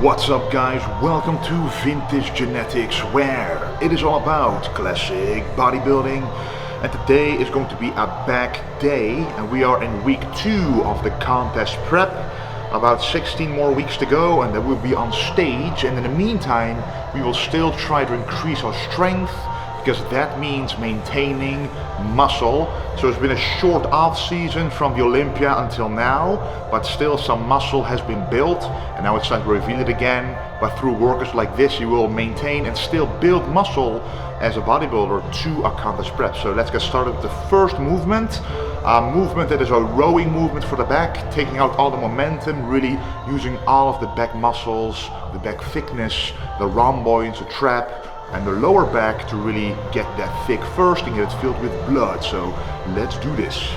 What's up guys, welcome to Vintage Genetics, where it is all about classic bodybuilding. And today is going to be a back day, and we are in week 2 of the contest prep. About 16 more weeks to go and then we'll be on stage, and in the meantime we will still try to increase our strength, because that means maintaining muscle. So it's been a short off season from the Olympia until now, but still some muscle has been built, and now it's time to reveal it again. But through workouts like this you will maintain and still build muscle as a bodybuilder to a contest prep. So let's get started with the first movement. A movement that is a rowing movement for the back, taking out all the momentum, really using all of the back muscles, the back thickness, the rhomboids, the trap, and the lower back to really get that thick first and get it filled with blood. So let's do this.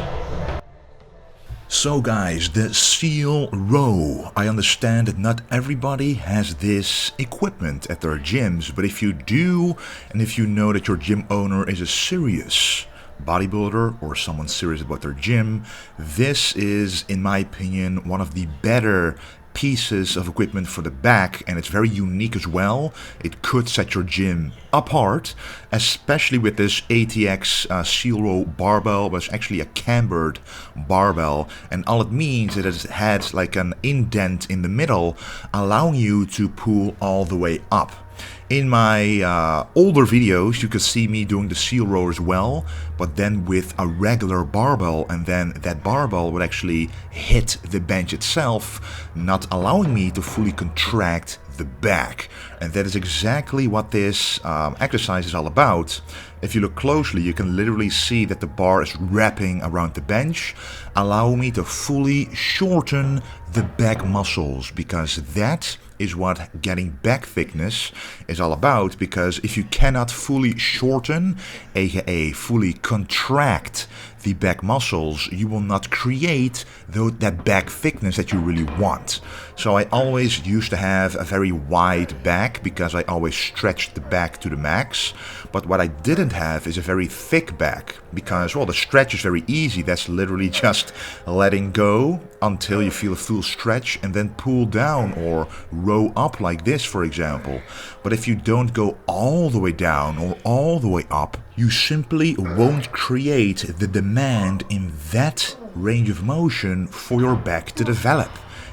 So guys, the seal row. I understand that not everybody has this equipment at their gyms, but if you do, and if you know that your gym owner is a serious bodybuilder or someone serious about their gym, this is, in my opinion, one of the better pieces of equipment for the back, and it's very unique as well. It could set your gym apart, especially with this ATX seal row barbell, but it's actually a cambered barbell, and all it means is that it has like an indent in the middle, allowing you to pull all the way up. In my older videos you could see me doing the seal row as well, but then with a regular barbell, and then that barbell would actually hit the bench itself, not allowing me to fully contract the back. And that is exactly what this exercise is all about. If you look closely, you can literally see that the bar is wrapping around the bench, allowing me to fully shorten the back muscles, because that is what getting back thickness is all about. Because if you cannot fully shorten, aka fully contract the back muscles, you will not create that back thickness that you really want. So I always used to have a very wide back because I always stretched the back to the max. But what I didn't have is a very thick back, because, well, the stretch is very easy. That's literally just letting go until you feel a full stretch and then pull down or row up like this, for example. But if you don't go all the way down or all the way up, you simply won't create the demand in that range of motion for your back to develop.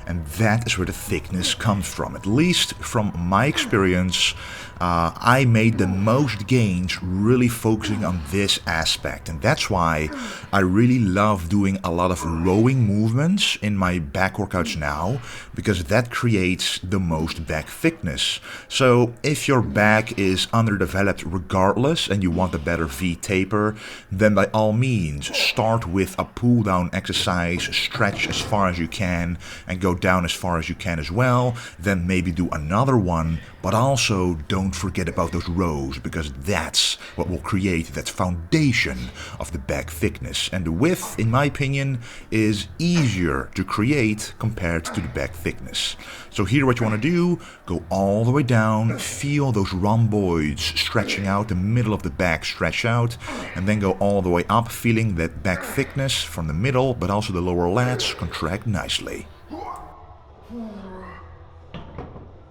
And that is where the thickness comes from. At least from my experience, I made the most gains really focusing on this aspect. And that's why I really love doing a lot of rowing movements in my back workouts now, because that creates the most back thickness. So if your back is underdeveloped regardless and you want a better V taper, then by all means start with a pull down exercise, stretch as far as you can and go down as far as you can as well. Then maybe do another one, but also don't forget about those rows, because that's what will create that foundation of the back thickness. And the width, in my opinion, is easier to create compared to the back thickness. So here what you want to do, go all the way down, feel those rhomboids stretching out, the middle of the back stretch out, and then go all the way up, feeling that back thickness from the middle, but also the lower lats contract nicely.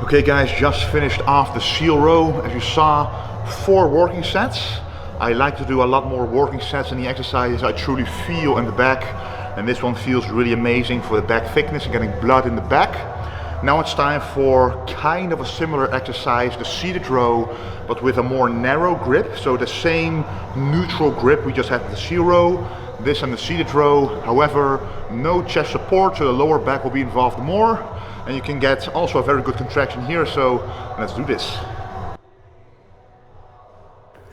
Okay guys, just finished off the seal row. As you saw, 4 working sets. I like to do a lot more working sets in the exercises I truly feel in the back, and this one feels really amazing for the back thickness and getting blood in the back. Now it's time for kind of a similar exercise, the seated row, but with a more narrow grip. So the same neutral grip we just had with the seal row, this and the seated row. However, no chest support, so the lower back will be involved more. And you can get also a very good contraction here, so let's do this.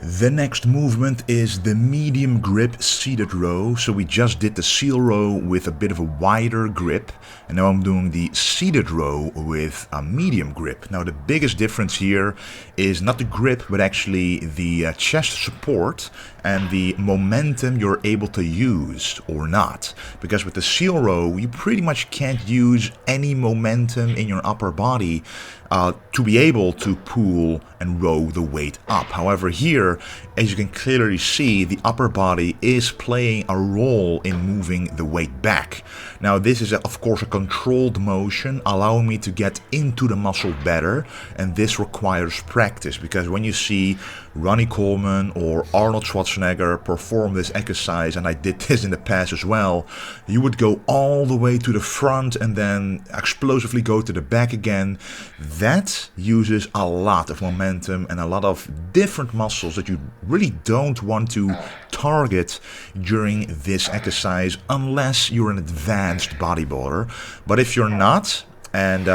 The next movement is the medium grip seated row. So we just did the seal row with a bit of a wider grip, and now I'm doing the seated row with a medium grip. Now the biggest difference here is not the grip, but actually the chest support and the momentum you're able to use or not. Because with the seal row you pretty much can't use any momentum in your upper body, to be able to pull and row the weight up. However, here, as you can clearly see, the upper body is playing a role in moving the weight back. Now, this is of course a controlled motion, allowing me to get into the muscle better, and this requires practice, because when you see Ronnie Coleman or Arnold Schwarzenegger perform this exercise, and I did this in the past as well, you would go all the way to the front and then explosively go to the back again. That uses a lot of momentum and a lot of different muscles that you really don't want to target during this exercise unless you're an advanced bodybuilder. But if you're not, and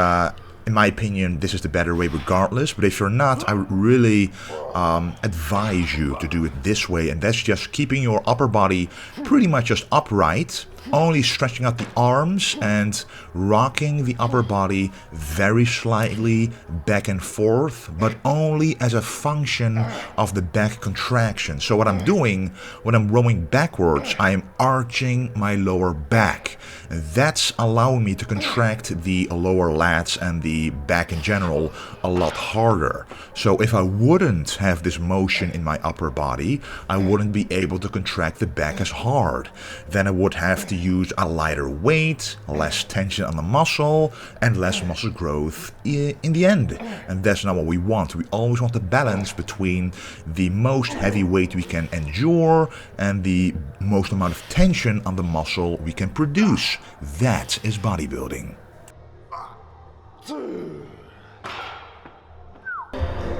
in my opinion, this is the better way regardless, but if you're not, I really advise you to do it this way, and that's just keeping your upper body pretty much just upright, only stretching out the arms and rocking the upper body very slightly back and forth, but only as a function of the back contraction. So what I'm doing when I'm rowing backwards, I am arching my lower back. That's allowing me to contract the lower lats and the back in general a lot harder. So if I wouldn't have this motion in my upper body, I wouldn't be able to contract the back as hard. Then I would have to use a lighter weight, less tension on the muscle, and less muscle growth in the end. And that's not what we want. We always want the balance between the most heavy weight we can endure and the most amount of tension on the muscle we can produce. That is bodybuilding.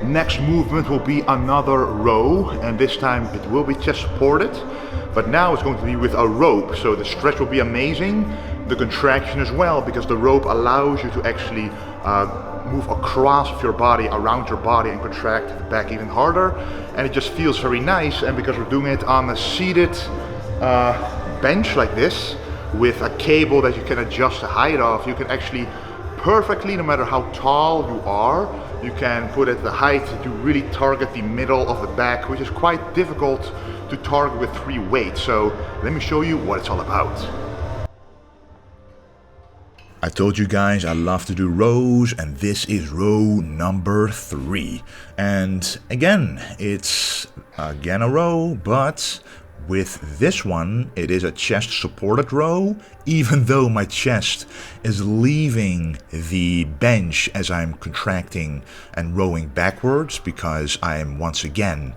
Next movement will be another row, and this time it will be chest supported, but now it's going to be with a rope, so the stretch will be amazing, the contraction as well, because the rope allows you to actually move across of your body, around your body, and contract the back even harder, and it just feels very nice. And because we're doing it on a seated bench like this, with a cable that you can adjust the height of, you can actually perfectly, no matter how tall you are, you can put it the height to really target the middle of the back, which is quite difficult to target with free weight. So let me show you what it's all about. I told you guys I love to do rows, and this is row number 3. And again, it's again a row, but with this one, it is a chest supported row, even though my chest is leaving the bench as I'm contracting and rowing backwards, because I am once again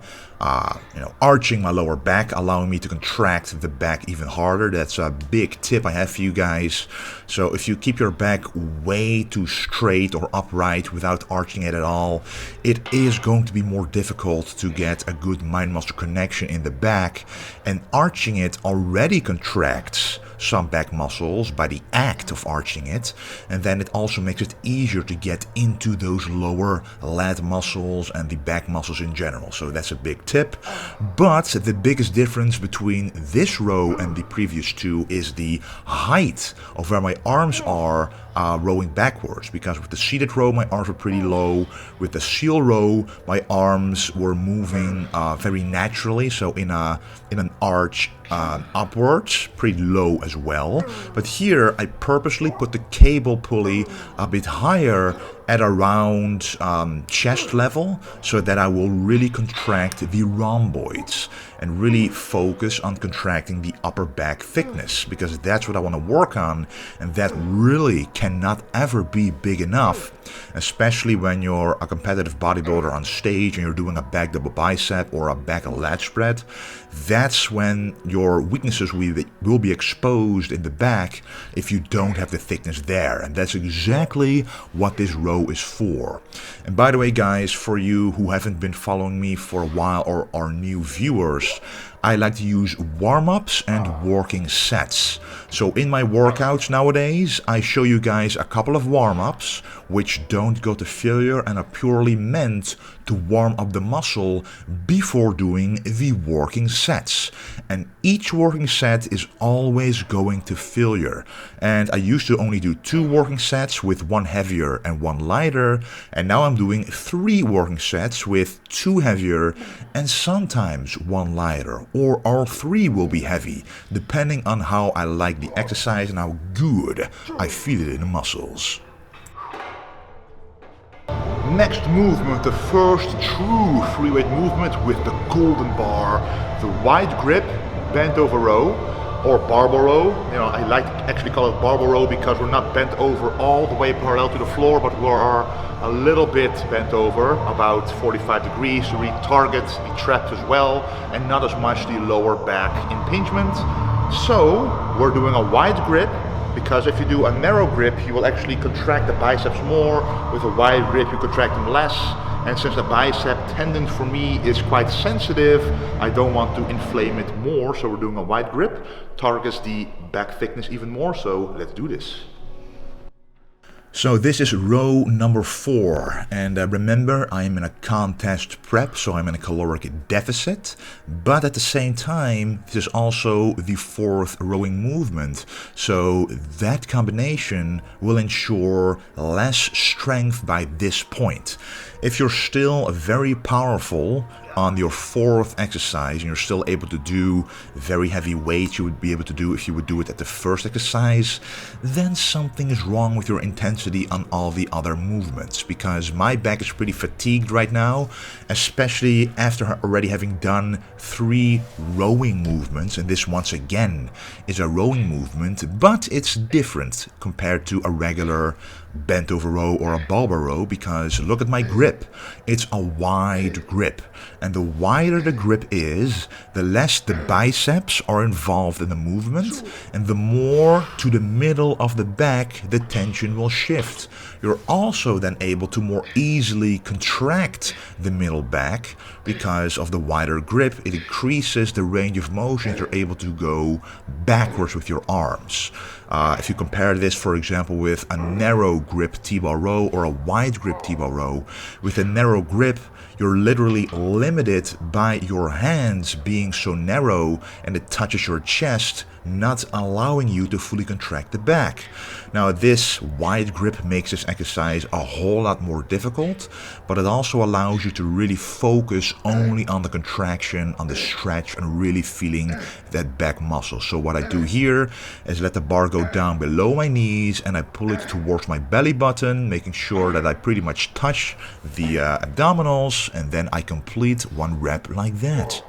arching my lower back, allowing me to contract the back even harder. That's a big tip I have for you guys. So if you keep your back way too straight or upright without arching it at all, it is going to be more difficult to get a good mind-muscle connection in the back, and arching it already contracts some back muscles by the act of arching it, and then it also makes it easier to get into those lower lat muscles and the back muscles in general. So that's a big tip. But the biggest difference between this row and the previous two is the height of where my arms are rowing backwards, because with the seated row my arms were pretty low. With the seal row my arms were moving very naturally, so in an arch upwards, pretty low as well. But here I purposely put the cable pulley a bit higher at around chest level, so that I will really contract the rhomboids and really focus on contracting the upper back thickness, because that's what I want to work on, and that really cannot ever be big enough, especially when you're a competitive bodybuilder on stage and you're doing a back double bicep or a back lat spread. That's when your weaknesses will be exposed in the back if you don't have the thickness there, and that's exactly what this row is for. And by the way guys, for you who haven't been following me for a while or are new viewers, I like to use warm-ups and working sets. So in my workouts nowadays, I show you guys a couple of warm-ups which don't go to failure and are purely meant to warm up the muscle before doing the working sets. And each working set is always going to failure. And I used to only do 2 working sets with 1 heavier and 1 lighter, and now I'm doing 3 working sets with 2 heavier and sometimes 1 lighter, or all 3 will be heavy, depending on how I like the exercise and how good I feel it in the muscles. next movement, the first true free weight movement with the golden bar, the wide grip bent over row, or barbell row. You know, I like to actually call it barbell row because we're not bent over all the way parallel to the floor, but we are a little bit bent over, about 45 degrees, to really target the traps as well, and not as much the lower back impingement. So we're doing a wide grip, because if you do a narrow grip, you will actually contract the biceps more. With a wide grip, you contract them less. And since the bicep tendon for me is quite sensitive, I don't want to inflame it more. So we're doing a wide grip, targets the back thickness even more. So let's do this. So this is row number 4, and remember, I am in a contest prep, so I'm in a caloric deficit, but at the same time, this is also the 4th rowing movement, so that combination will ensure less strength by this point. If you're still very powerful on your 4th exercise and you're still able to do very heavy weights you would be able to do if you would do it at the 1st exercise, then something is wrong with your intensity on all the other movements, because my back is pretty fatigued right now, especially after already having done 3 rowing movements, and this once again is a rowing movement, but it's different compared to a regular bent over row or a barbell row, because look at my grip. It's a wide grip, and the wider the grip is, the less the biceps are involved in the movement, and the more to the middle of the back the tension will shift. You're also then able to more easily contract the middle back because of the wider grip. It increases the range of motion. You're able to go backwards with your arms. If you compare this, for example, with a narrow grip T-bar row or a wide grip T-bar row, with a narrow grip, you're literally limited by your hands being so narrow and it touches your chest, not allowing you to fully contract the back. Now, this wide grip makes this exercise a whole lot more difficult, but it also allows you to really focus only on the contraction, on the stretch, and really feeling that back muscle. So what I do here is let the bar go down below my knees and I pull it towards my belly button, making sure that I pretty much touch the abdominals, and then I complete 1 rep like that.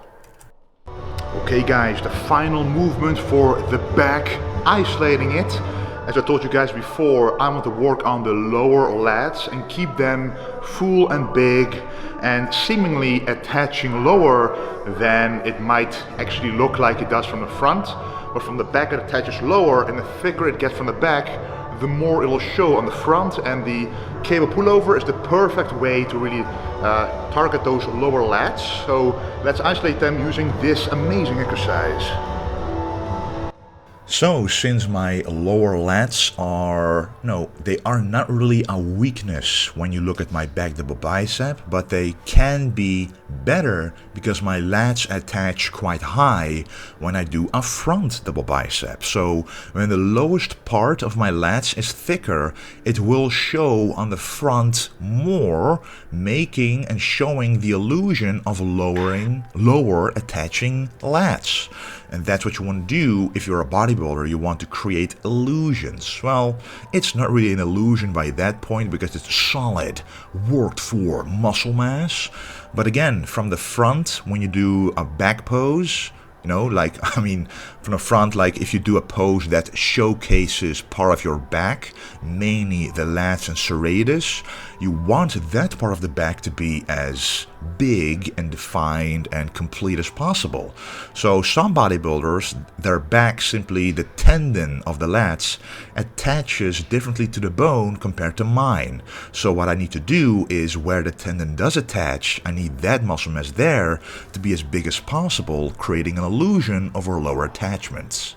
Okay guys, the final movement for the back, isolating it. As I told you guys before, I want to work on the lower lats and keep them full and big and seemingly attaching lower than it might actually look like it does from the front. But from the back it attaches lower, and the thicker it gets from the back, the more it will show on the front, and the cable pullover is the perfect way to really target those lower lats. So let's isolate them using this amazing exercise. So, since my lower lats are, they are not really a weakness when you look at my back double bicep, but they can be better because my lats attach quite high when I do a front double bicep. So, when the lowest part of my lats is thicker, it will show on the front more, making and showing the illusion of lower attaching lats. And that's what you want to do if you're a bodybuilder. You want to create illusions. Well, it's not really an illusion by that point because it's solid, worked for muscle mass. But again, from the front, when you do a back pose, from the front, like if you do a pose that showcases part of your back, mainly the lats and serratus, you want that part of the back to be as big and defined and complete as possible. So some bodybuilders, their back, simply the tendon of the lats, attaches differently to the bone compared to mine. So what I need to do is where the tendon does attach, I need that muscle mass there to be as big as possible, creating an illusion of our lower attachments.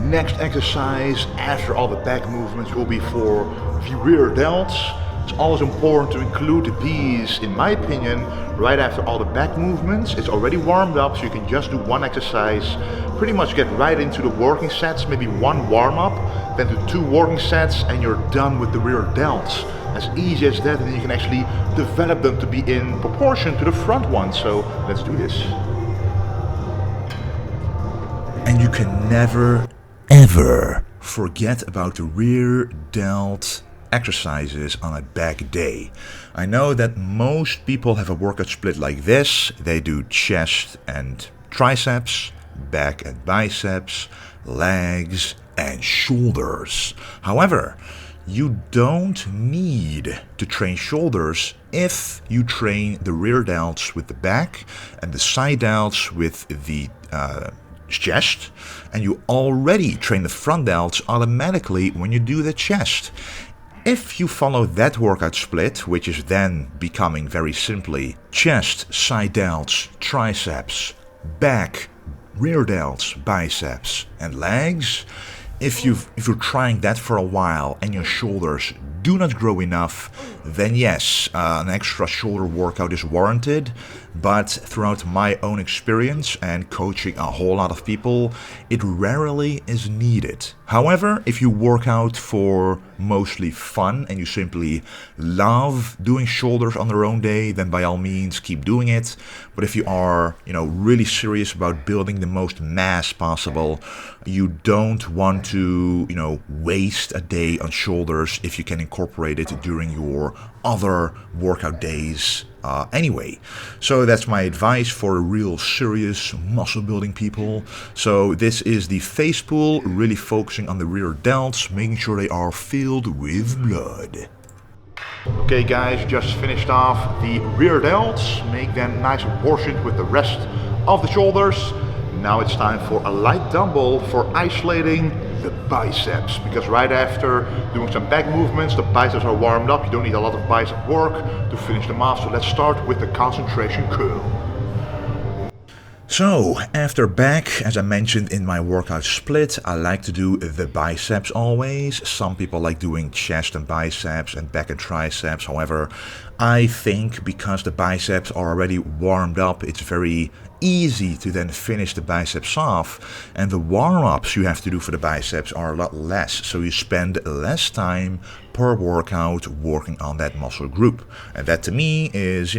Next exercise after all the back movements will be for the rear delts. It's always important to include these, in my opinion, right after all the back movements. It's already warmed up, so you can just do 1 exercise, pretty much get right into the working sets, maybe 1 warm-up, then do 2 working sets, and you're done with the rear delts. As easy as that, and then you can actually develop them to be in proportion to the front one. So let's do this. And you can never, ever forget about the rear delt exercises on a back day. I know that most people have a workout split like this. They do chest and triceps, back and biceps, legs and shoulders. However, you don't need to train shoulders if you train the rear delts with the back and the side delts with the chest, and you already train the front delts automatically when you do the chest. If you follow that workout split, which is then becoming very simply chest, side delts, triceps, back, rear delts, biceps and legs, if you're trying that for a while and your shoulders do not grow enough, then yes, an extra shoulder workout is warranted. But throughout my own experience and coaching a whole lot of people, it rarely is needed. However, if you work out for mostly fun and you simply love doing shoulders on their own day, then by all means keep doing it. But if you are, really serious about building the most mass possible, you don't want to, waste a day on shoulders if you can incorporate it during your other workout days anyway. So that's my advice for real serious muscle building people. So this is the face pull, really focusing on the rear delts, making sure they are filled with blood. Okay guys, just finished off the rear delts, make them nice and portioned with the rest of the shoulders. Now it's time for a light dumbbell for isolating the biceps, because right after doing some back movements, the biceps are warmed up. You don't need a lot of bicep work to finish them off. So let's start with the concentration curl. So, after back, as I mentioned in my workout split, I like to do the biceps always. Some people like doing chest and biceps and back and triceps. However, I think because the biceps are already warmed up, it's very easy to then finish the biceps off. And the warm-ups you have to do for the biceps are a lot less. So you spend less time per workout working on that muscle group. And that to me is,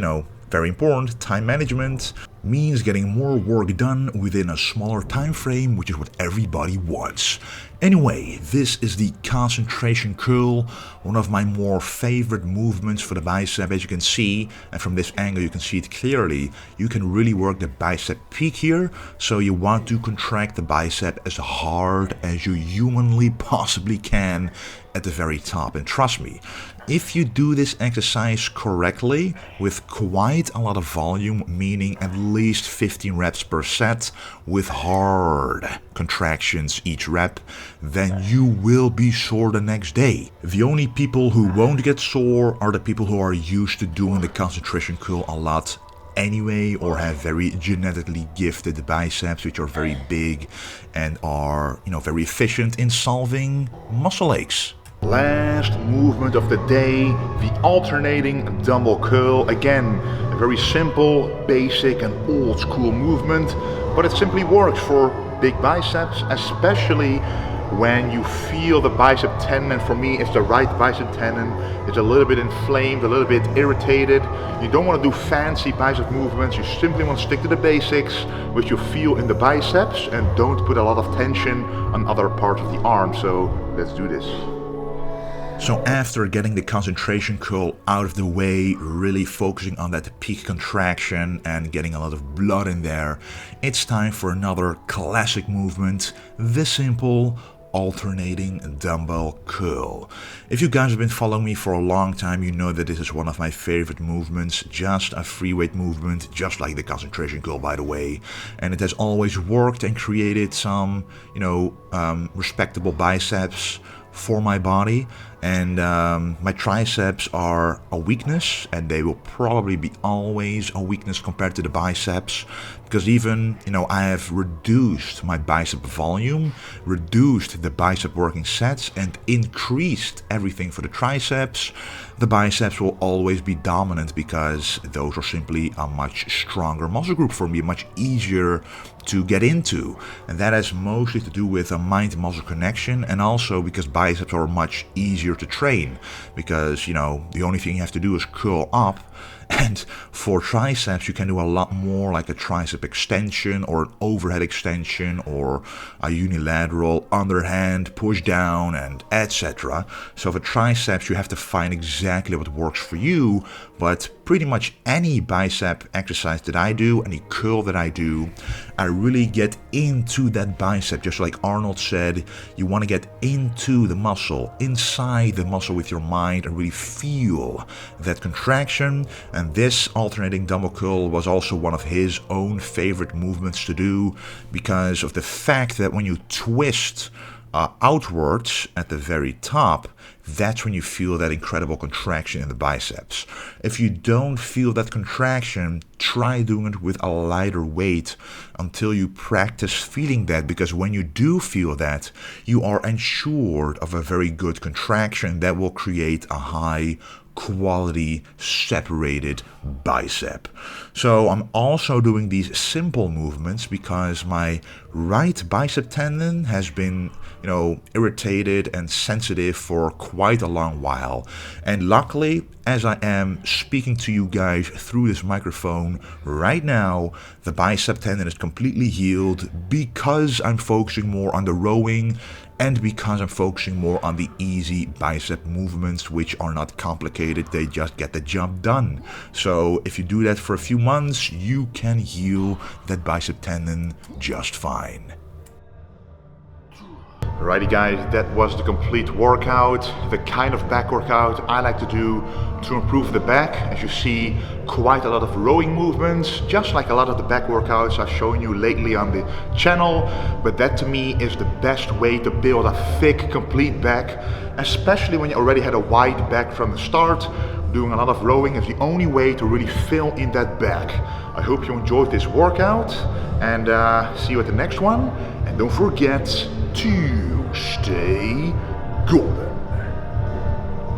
very important. Time management means getting more work done within a smaller time frame, which is what everybody wants. Anyway, this is the concentration curl, one of my more favorite movements for the bicep, as you can see, and from this angle you can see it clearly. You can really work the bicep peak here, so you want to contract the bicep as hard as you humanly possibly can at the very top. And trust me, if you do this exercise correctly with quite a lot of volume, meaning at least 15 reps per set with hard contractions each rep, then you will be sore the next day. The only people who won't get sore are the people who are used to doing the concentration curl a lot anyway, or have very genetically gifted biceps which are very big and are, very efficient in solving muscle aches. Last movement of the day, the alternating dumbbell curl. Again, a very simple, basic and old school movement, but it simply works for big biceps, especially when you feel the bicep tendon. And for me, it's the right bicep tendon. It's a little bit inflamed, a little bit irritated. You don't want to do fancy bicep movements. You simply want to stick to the basics, which you feel in the biceps, and don't put a lot of tension on other parts of the arm. So let's do this. So after getting the concentration curl out of the way, really focusing on that peak contraction and getting a lot of blood in there, it's time for another classic movement, the simple alternating dumbbell curl. If you guys have been following me for a long time, you know that this is one of my favorite movements, just a free weight movement, just like the concentration curl, by the way. And it has always worked and created some, respectable biceps for my body. And my triceps are a weakness, and they will probably be always a weakness compared to the biceps, because even, I have reduced my bicep volume, reduced the bicep working sets, and increased everything for the triceps. The biceps will always be dominant because those are simply a much stronger muscle group for me, much easier to get into. And that has mostly to do with a mind-muscle connection, and also because biceps are much easier easier to train because, you know, the only thing you have to do is curl up. And for triceps, you can do a lot more, like a tricep extension or an overhead extension or a unilateral underhand push down and etc. So for triceps, you have to find exactly what works for you. But pretty much any bicep exercise that I do, any curl that I do, I really get into that bicep. Just like Arnold said, you want to get into the muscle, inside the muscle with your mind and really feel that contraction. And this alternating dumbbell curl was also one of his own favorite movements to do because of the fact that when you twist outwards at the very top, that's when you feel that incredible contraction in the biceps. If you don't feel that contraction, try doing it with a lighter weight until you practice feeling that, because when you do feel that, you are ensured of a very good contraction that will create a high quality separated bicep. So I'm also doing these simple movements because my right bicep tendon has been, you know, irritated and sensitive for quite a long while. And luckily, as I am speaking to you guys through this microphone right now, the bicep tendon is completely healed because I'm focusing more on the rowing and because I'm focusing more on the easy bicep movements, which are not complicated, they just get the job done. So if you do that for a few months, you can heal that bicep tendon just fine. Alrighty guys, that was the complete workout, the kind of back workout I like to do to improve the back. As you see, quite a lot of rowing movements, just like a lot of the back workouts I've shown you lately on the channel. But that to me is the best way to build a thick, complete back, especially when you already had a wide back from the start. Doing a lot of rowing is the only way to really fill in that back. I hope you enjoyed this workout and see you at the next one. And don't forget to stay golden.